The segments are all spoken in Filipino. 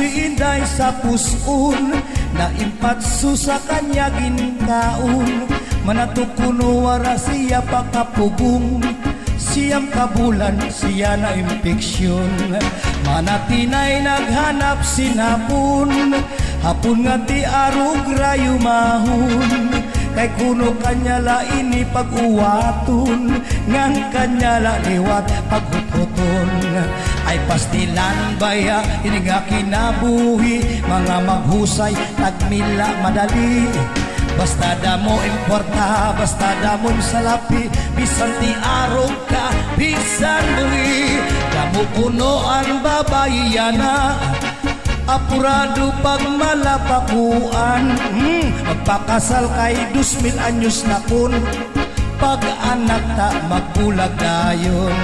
si Inday sa puson, naimpat sa kanya ginkaon. Manatukuno wara siya pakapugong, siyam kabulan siya na impeksyon. Manatinay naghanap sinapon, hapon nga di arog rayo mahon. Kay kuno kanya la ini pag-uwaton, ngang kanya la liwat paghuputon. Ay pastilan baya ini nga kinabuhi, mga maghusay tagmila madali. Basta damo importa, basta damo salapi, bisan ti arog ka, bisan buri. Damo kuno ang babayana, apurado pag malapakuan. Magpakasal kay 2,000 anyos na kun, pag anak ta magbulag dayon.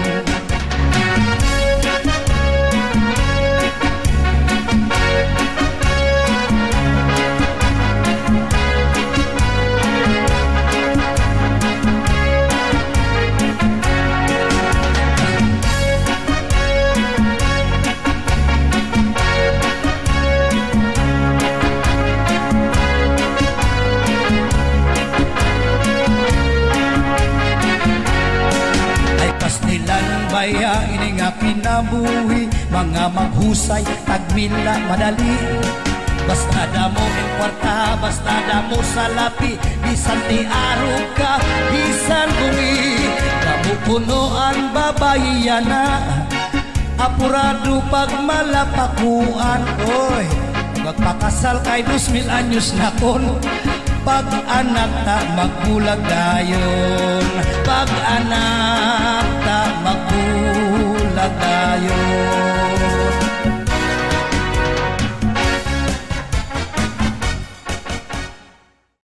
Baya ini nga pinabuhi, mga maghusay tagmila madali. Basta damo importa, basta damo salapi, bisan ti arog ka, bisan bumi. Damo puno ang babayana, apurado pag malapakuan. Oy, magpakasal kay 2,000 anyos na kon, pag anak ta magbulag dayon. Pag anak